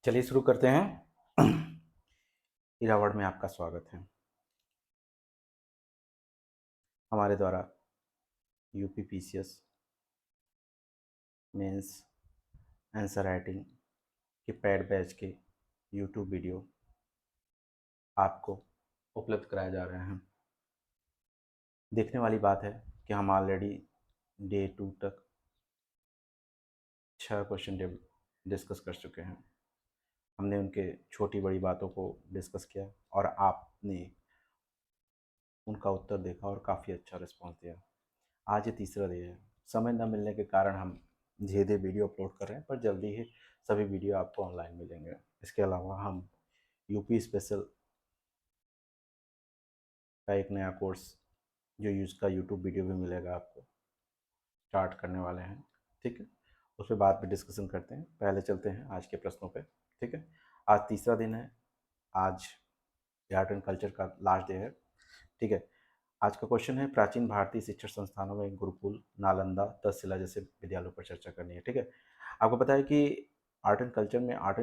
चलिए शुरू करते हैं। इरावड में आपका स्वागत है। हमारे द्वारा UP PCS mains answer writing के पेड बैच के यूट्यूब वीडियो आपको उपलब्ध कराए जा रहे हैं। देखने वाली बात है कि हम ऑलरेडी डे 2 तक 6 क्वेश्चन डिस्कस कर चुके हैं। हमने उनके छोटी बड़ी बातों को डिस्कस किया और आपने उनका उत्तर देखा और काफ़ी अच्छा रिस्पॉन्स दिया। आज ये तीसरा डे है। समय न मिलने के कारण हम धीरे-धीरे वीडियो अपलोड कर रहे हैं, पर जल्दी ही सभी वीडियो आपको ऑनलाइन मिलेंगे। इसके अलावा हम यूपी स्पेशल का एक नया कोर्स जो उसका यूट्यूब वीडियो भी मिलेगा आपको, स्टार्ट करने वाले हैं। ठीक है, उस पर बाद में डिस्कशन करते हैं। पहले चलते हैं आज के प्रश्नों पे। ठीक है, आज तीसरा दिन है। आज आर्ट एंड कल्चर का लास्ट डे है। ठीक है, आज का क्वेश्चन है प्राचीन भारतीय शिक्षण संस्थानों में गुरुकुल, नालंदा, तक्षशिला जैसे विद्यालयों पर चर्चा करनी है। ठीक है, आपको पता है कि आर्ट एंड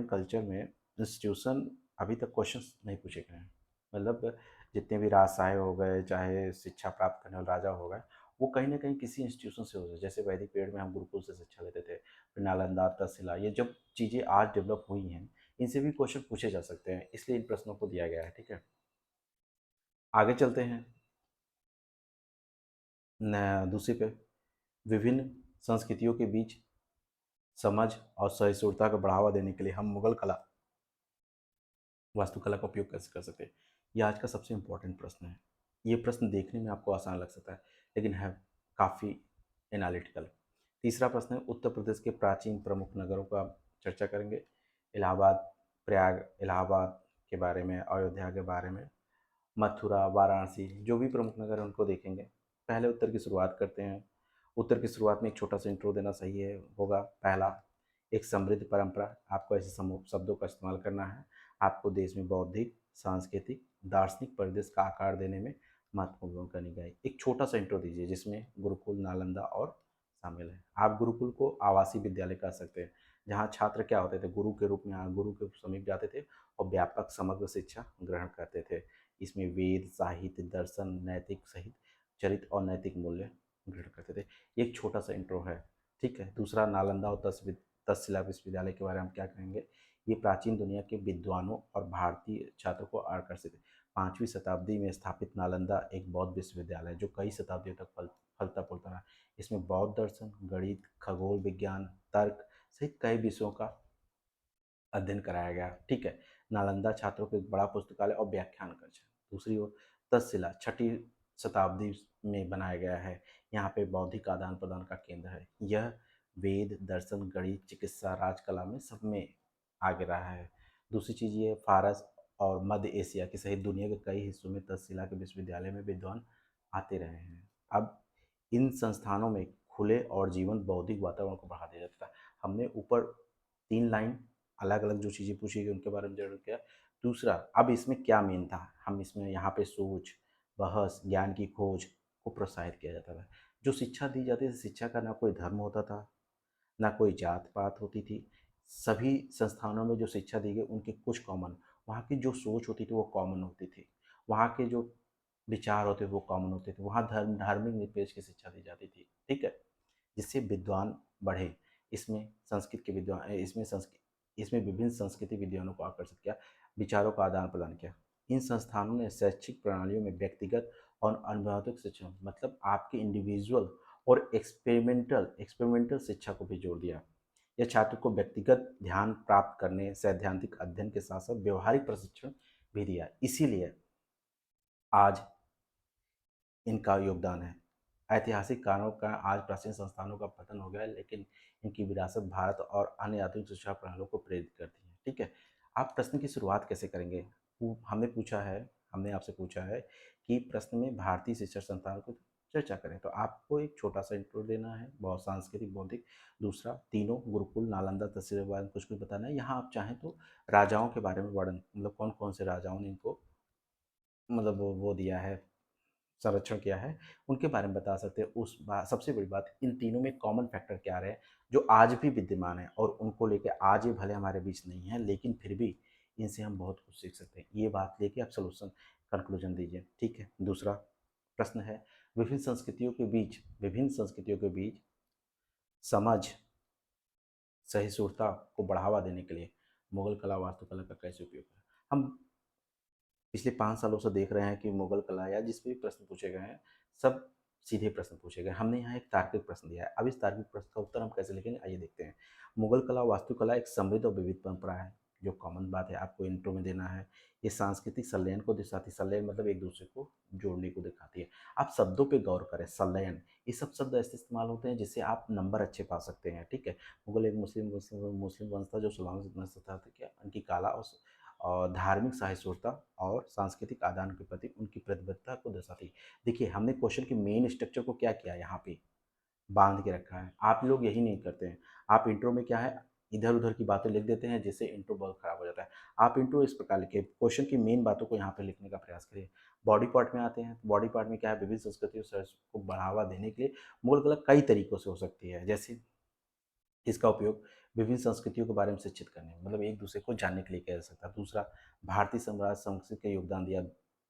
कल्चर में इंस्टीट्यूशन अभी तक क्वेश्चंस नहीं पूछे गए हैं। मतलब जितने भी राजशाही हो गए, चाहे शिक्षा प्राप्त करने वाले राजा हो गए, वो कहीं ना कहीं किसी इंस्टीट्यूशन से होते। जैसे वैदिक पीरियड में हम गुरुकुल से शिक्षा लेते थे, फिर नालंदा, तक्षशिला, ये जब चीज़ें आज डेवलप हुई हैं, इनसे भी क्वेश्चन पूछे जा सकते हैं, इसलिए इन प्रश्नों को दिया गया है। ठीक है, आगे चलते हैं दूसरी पे। विभिन्न संस्कृतियों के बीच समझ और सहिष्णुता को बढ़ावा देने के लिए हम मुगल कला, वास्तुकला का उपयोग कैसे कर सकते हैं। ये आज का सबसे इम्पोर्टेंट प्रश्न है। ये प्रश्न देखने में आपको आसान लग सकता है, लेकिन है काफ़ी एनालिटिकल। तीसरा प्रश्न है उत्तर प्रदेश के प्राचीन प्रमुख नगरों का चर्चा करेंगे। इलाहाबाद, प्रयाग, इलाहाबाद के बारे में, अयोध्या के बारे में, मथुरा, वाराणसी, जो भी प्रमुख नगर हैं उनको देखेंगे। पहले उत्तर की शुरुआत करते हैं। उत्तर की शुरुआत में एक छोटा सा इंट्रो देना सही है होगा। पहला, एक समृद्ध परंपरा। आपको ऐसे समूह शब्दों का इस्तेमाल करना है। आपको देश में बौद्धिक, सांस्कृतिक, दार्शनिक परिदृश्य का आकार देने में महत्वपूर्ण भूमिका निभाई। एक छोटा सा इंट्रो दीजिए जिसमें गुरुकुल, नालंदा और शामिल है। आप गुरुकुल को आवासीय विद्यालय कह सकते हैं, जहाँ छात्र क्या होते थे, गुरु के रूप में गुरु के समीप जाते थे और व्यापक समग्र शिक्षा ग्रहण करते थे। इसमें वेद, साहित्य, दर्शन, नैतिक सहित चरित्र और नैतिक मूल्य ग्रहण करते थे। ये एक छोटा सा इंट्रो है। ठीक है, दूसरा, नालंदा और तक्षशिला विश्वविद्यालय के बारे में हम क्या कहेंगे। ये प्राचीन दुनिया के विद्वानों और भारतीय छात्रों को आकर्षित है। 5वीं शताब्दी में स्थापित नालंदा एक बौद्ध विश्वविद्यालय है जो कई शताब्दियों तक फलता फूलता रहा। इसमें बौद्ध दर्शन, गणित, खगोल विज्ञान, तर्क सहित कई विषयों का अध्ययन कराया गया। ठीक है, नालंदा छात्रों को एक बड़ा पुस्तकालय और व्याख्यान कक्ष है। दूसरी ओर तक्षशिला 6ठी शताब्दी में बनाया गया है। यहाँ पे बौद्धिक आदान प्रदान का केंद्र है। यह वेद, दर्शन, गणित, चिकित्सा, राजकला में सब में आगे रहा है। दूसरी चीज़ ये, फारस और मध्य एशिया के सहित दुनिया के कई हिस्सों में तक्षशिला के विश्वविद्यालय में विद्वान आते रहे हैं। अब इन संस्थानों में खुले और जीवन बौद्धिक वातावरण को बढ़ा दिया जाता है। हमने ऊपर 3 लाइन अलग अलग जो चीज़ें पूछी गई उनके बारे में जरूर किया। दूसरा, अब इसमें क्या मेन था, हम इसमें यहाँ पे सोच, बहस, ज्ञान की खोज को प्रोत्साहित किया जाता था। जो शिक्षा दी जाती थी, शिक्षा का ना कोई धर्म होता था, ना कोई जात पात होती थी। सभी संस्थानों में जो शिक्षा दी गई उनके कुछ कॉमन, वहाँ की जो सोच होती थी वो कॉमन होती थी, वहाँ के जो विचार होते थे वो कॉमन होते थे। वहाँ धार्मिक निरपेक्ष की शिक्षा दी जाती थी। ठीक है, जिससे विद्वान बढ़े। इसमें संस्कृत के विद्वान, इसमें विभिन्न संस्कृति विद्वानों को आकर्षित किया, विचारों का आदान प्रदान किया। इन संस्थानों ने शैक्षिक प्रणालियों में व्यक्तिगत और अनुभवात्मक शिक्षा, मतलब आपके इंडिविजुअल और एक्सपेरिमेंटल एक्सपेरिमेंटल शिक्षा को भी जोड़ दिया। यह छात्र को व्यक्तिगत ध्यान प्राप्त करने, सैद्धांतिक अध्ययन के साथ साथ व्यवहारिक प्रशिक्षण भी दिया। इसीलिए आज इनका योगदान है। ऐतिहासिक कारणों का आज प्राचीन संस्थानों का पतन हो गया है, लेकिन इनकी विरासत भारत और अन्य आधुनिक शिक्षा प्रणालियों को प्रेरित करती है। ठीक है, आप प्रश्न की शुरुआत कैसे करेंगे। हमने आपसे पूछा है कि प्रश्न में भारतीय शिक्षा संस्थानों को चर्चा करें, तो आपको एक छोटा सा इंट्रो देना है, बहुत सांस्कृतिक बौद्धिक। दूसरा, तीनों गुरुकुल, नालंदा, तक्षशिला के बारे में कुछ कुछ बताना है। यहाँ आप चाहें तो राजाओं के बारे में वर्णन, मतलब कौन कौन से राजाओं ने इनको, मतलब वो दिया है, संरक्षण किया है, उनके बारे में बता सकते हैं। सबसे बड़ी बात, इन तीनों में कॉमन फैक्टर क्या रहे जो आज भी विद्यमान है और उनको लेके आज ये भले हमारे बीच नहीं है लेकिन फिर भी इनसे हम बहुत कुछ सीख सकते हैं। ये बात लेके आप सोल्यूशन कंक्लूजन दीजिए। ठीक है, दूसरा प्रश्न है, विभिन्न संस्कृतियों के बीच समझ सहिष्णुता को बढ़ावा देने के लिए मुगल कला वास्तुकला का कैसे उपयोग करें। हम पिछले 5 सालों से देख रहे हैं कि मुगल कला या जिस भी प्रश्न पूछे गए हैं सब सीधे प्रश्न पूछे गए। हमने यहाँ एक तार्किक प्रश्न दिया है। अब इस तार्किक प्रश्न का उत्तर हम कैसे लिखेंगे, आइए देखते हैं। मुगल कला वास्तुकला एक समृद्ध और विविध परंपरा है, जो कॉमन बात है आपको इंट्रो में देना है। ये सांस्कृतिक संलयन को दर्शाती, संलयन मतलब एक दूसरे को जोड़ने को दिखाती है। आप शब्दों पे गौर करें, संलयन, ये सब शब्द ऐसे इस्तेमाल होते हैं जिससे आप नंबर अच्छे पा सकते हैं। ठीक है, मुगल एक मुस्लिम वंश था जो सलाम था क्या उनकी कला और धार्मिक सहिष्णुता और सांस्कृतिक आदान के प्रति उनकी प्रतिबद्धता को दर्शाती है। देखिए, हमने क्वेश्चन के मेन स्ट्रक्चर को क्या किया, यहाँ पे बांध के रखा है। आप लोग यही नहीं करते हैं। आप इंट्रो में क्या है, इधर उधर की बातें लिख देते हैं जिससे इंट्रो बहुत खराब हो जाता है। आप इंट्रो इस प्रकार लिखिए, क्वेश्चन की मेन बातों को यहाँ पे लिखने का प्रयास करिए। बॉडी पार्ट में आते हैं। बॉडी पार्ट में क्या है, विभिन्न संस्कृतियों को बढ़ावा देने के लिए मुगल कला कई तरीकों से हो सकती है। जैसे इसका उपयोग विभिन्न संस्कृतियों के बारे में शिक्षित करने, मतलब एक दूसरे को जानने के लिए किया जा सकता है। दूसरा, भारतीय साम्राज्य संस्कृति का योगदान दिया।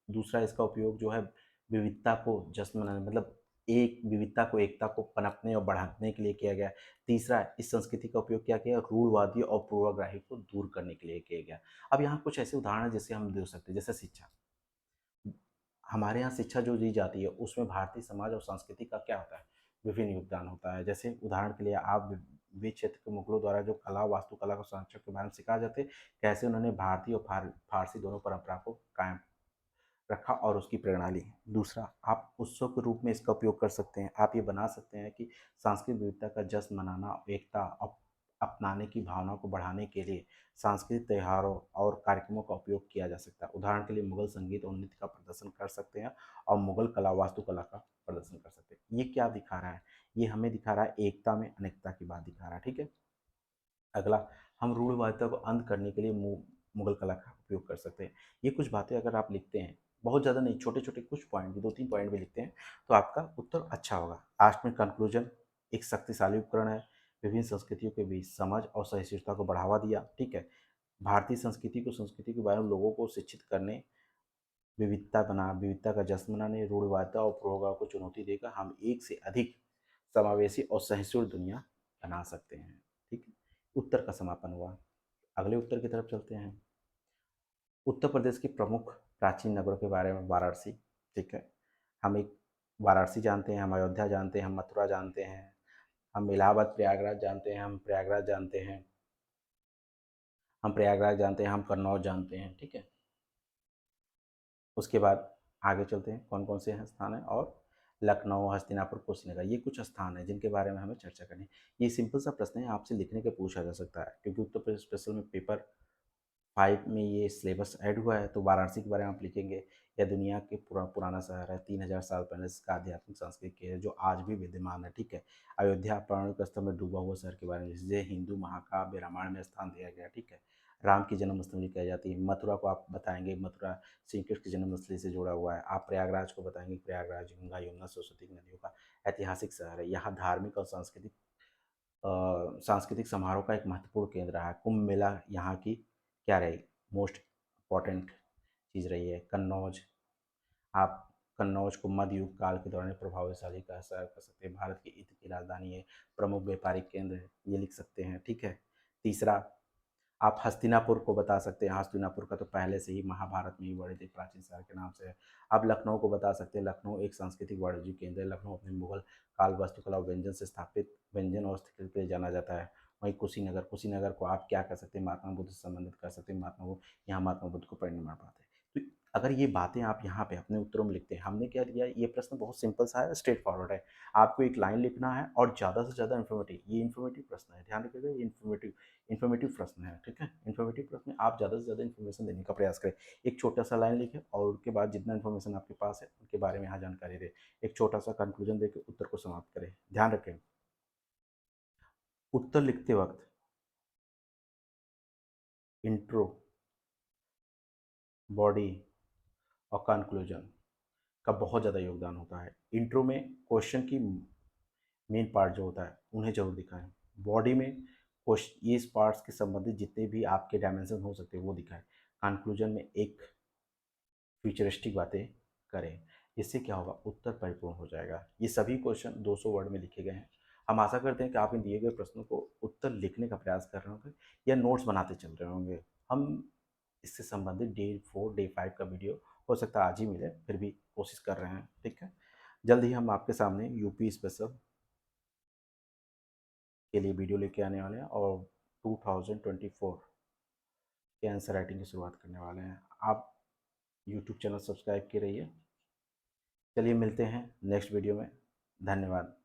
दूसरा, इसका उपयोग जो है विविधता को जश्न मनाने, मतलब एक विविधता को, एकता को पनपने और बढ़ाने के लिए किया गया। तीसरा, इस संस्कृति का उपयोग क्या किया, रूढ़वादी और पूर्वाग्रही को दूर करने के लिए किया गया। अब यहाँ कुछ ऐसे उदाहरण हैं जिससे हम दे सकते हैं। जैसे शिक्षा, हमारे यहाँ शिक्षा जो दी जाती है उसमें भारतीय समाज और संस्कृति का क्या होता है, विभिन्न योगदान होता है। जैसे उदाहरण के लिए, आप वे क्षेत्र के मुगलों द्वारा जो कला वास्तुकला को संरक्षण के बारे में सिखाया जाते, कैसे उन्होंने भारतीय और फारसी दोनों परंपरा को कायम रखा और उसकी प्रेरणा ली। दूसरा, आप उत्सव के रूप में इसका उपयोग कर सकते हैं। आप ये बना सकते हैं कि सांस्कृतिक विविधता का जश्न मनाना, एकता अपनाने की भावना को बढ़ाने के लिए सांस्कृतिक त्योहारों और कार्यक्रमों का उपयोग किया जा सकता है। उदाहरण के लिए, मुगल संगीत और नृत्य का प्रदर्शन कर सकते हैं और मुगल कला वास्तुकला का प्रदर्शन कर सकते हैं। ये क्या दिखा रहा है, ये हमें दिखा रहा है एकता में अनेकता की बात दिखा रहा है। ठीक है, अगला, हम रूढ़िवादिता को अंत करने के लिए मुगल कला का उपयोग कर सकते हैं। ये कुछ बातें अगर आप लिखते हैं, बहुत ज़्यादा नहीं, छोटे छोटे कुछ पॉइंट भी, 2-3 पॉइंट भी लिखते हैं तो आपका उत्तर अच्छा होगा। लास्ट में कंक्लूजन, एक शक्तिशाली उपकरण है, विभिन्न संस्कृतियों के बीच समझ और सहिष्णुता को बढ़ावा दिया। ठीक है, भारतीय संस्कृति के बारे में लोगों को शिक्षित करने, विविधता का जश्न मनाने, रूढ़िवादिता और पूर्वग्रह को चुनौती देकर हम एक से अधिक समावेशी और सहिष्णु दुनिया बना सकते हैं। ठीक है, उत्तर का समापन हुआ। अगले उत्तर की तरफ चलते हैं। उत्तर प्रदेश के प्रमुख प्राचीन नगरों के बारे में, वाराणसी। ठीक है, हम एक वाराणसी जानते हैं, हम अयोध्या जानते हैं, हम मथुरा जानते हैं, हम इलाहाबाद प्रयागराज जानते हैं, हम कन्नौज जानते हैं। ठीक है, उसके बाद आगे चलते हैं, कौन कौन से हैं स्थान हैं, और लखनऊ, हस्तिनापुर, कुशीनगर, ये कुछ स्थान हैं जिनके बारे में हमें चर्चा करनी है। ये सिंपल सा प्रश्न है, आपसे लिखने के पूछा जा सकता है क्योंकि उत्तर प्रदेश स्पेशल में पेपर 5 में ये सिलेबस ऐड हुआ है। तो वाराणसी के बारे में आप लिखेंगे, यह दुनिया के पुराना शहर है, 3000 साल पहले इसका आध्यात्मिक संस्कृति है जो आज भी विद्यमान है। ठीक है, अयोध्या पौराणिक स्थल में डूबा हुआ शहर के बारे में, जिसे हिंदू महाकाव्य रामायण में स्थान दिया गया। ठीक है, राम की जन्मस्थली कही जाती है। मथुरा को आप बताएंगे, मथुरा श्री कृष्ण की जन्मस्थली से जुड़ा हुआ है। आप प्रयागराज को बताएंगे, प्रयागराज गंगा यमुना सरस्वती नदियों का ऐतिहासिक शहर है। यहाँ धार्मिक और सांस्कृतिक समारोह का एक महत्वपूर्ण केंद्र रहा है। कुंभ मेला यहाँ की क्या रही, मोस्ट इम्पॉर्टेंट चीज़ रही है। कन्नौज, आप कन्नौज को मध्य युग काल के दौरान प्रभावशाली का शहर कर सकते हैं। भारत की ईंट की राजधानी है, प्रमुख व्यापारिक केंद्र है, ये लिख सकते हैं। ठीक है, तीसरा, आप हस्तिनापुर को बता सकते हैं। हस्तिनापुर का तो पहले से ही महाभारत में ही वर्णित एक प्राचीन शहर के नाम से है। आप लखनऊ को बता सकते हैं। लखनऊ एक सांस्कृतिक वाणिज्यिक केंद्र है। लखनऊ अपने मुगल काल वास्तुकला और व्यंजन से स्थापित व्यंजन और स्थल के लिए जाना जाता है। वहीं कुशीनगर को आप क्या कर सकते हैं, महात्मा बुद्ध से संबंधित कर सकते हैं। महात्मा बुद्ध, यहाँ महात्मा बुद्ध को परिनिर्माण पाते हैं। तो अगर ये बातें आप यहाँ पे अपने उत्तरों में लिखते हैं, हमने क्या दिया, ये प्रश्न बहुत सिंपल सा है, स्ट्रेट फॉरवर्ड है। आपको एक लाइन लिखना है और ज़्यादा से ज़्यादा इन्फॉर्मेटिव, ये इन्फॉर्मेटिव प्रश्न है, ध्यान रखिएगा, ये इन्फॉर्मेटिव प्रश्न है। ठीक है, इन्फॉर्मेटिव प्रश्न में आप ज़्यादा से ज़्यादा इन्फॉर्मेशन देने का प्रयास करें। एक छोटा सा लाइन लिखें और उसके बाद जितना इन्फॉर्मेशन आपके पास है उनके बारे में यहाँ जानकारी दें। एक छोटा सा कंक्लूजन देकर उत्तर को समाप्त करें। ध्यान रखें, उत्तर लिखते वक्त इंट्रो, बॉडी और कंक्लूजन, का बहुत ज़्यादा योगदान होता है। इंट्रो में क्वेश्चन की मेन पार्ट जो होता है उन्हें ज़रूर दिखाएं। बॉडी में क्वेश्चन ये पार्ट्स के संबंधित जितने भी आपके डायमेंशन हो सकते हैं वो दिखाएं। कंक्लूजन में एक फ्यूचरिस्टिक बातें करें। इससे क्या होगा, उत्तर परिपूर्ण हो जाएगा। ये सभी क्वेश्चन 200 वर्ड में लिखे गए हैं। हम आशा करते हैं कि आप इन दिए गए प्रश्नों को उत्तर लिखने का प्रयास कर रहे होंगे या नोट्स बनाते चल रहे होंगे। हम इससे संबंधित डे 4 डे 5 का वीडियो हो सकता है आज ही मिले, फिर भी कोशिश कर रहे हैं। ठीक है, जल्द ही हम आपके सामने यूपी स्पेशल के लिए वीडियो लेके आने वाले हैं और 2024 के आंसर राइटिंग की शुरुआत करने वाले हैं। आप यूट्यूब चैनल सब्सक्राइब किए रहिए। चलिए मिलते हैं नेक्स्ट वीडियो में। धन्यवाद।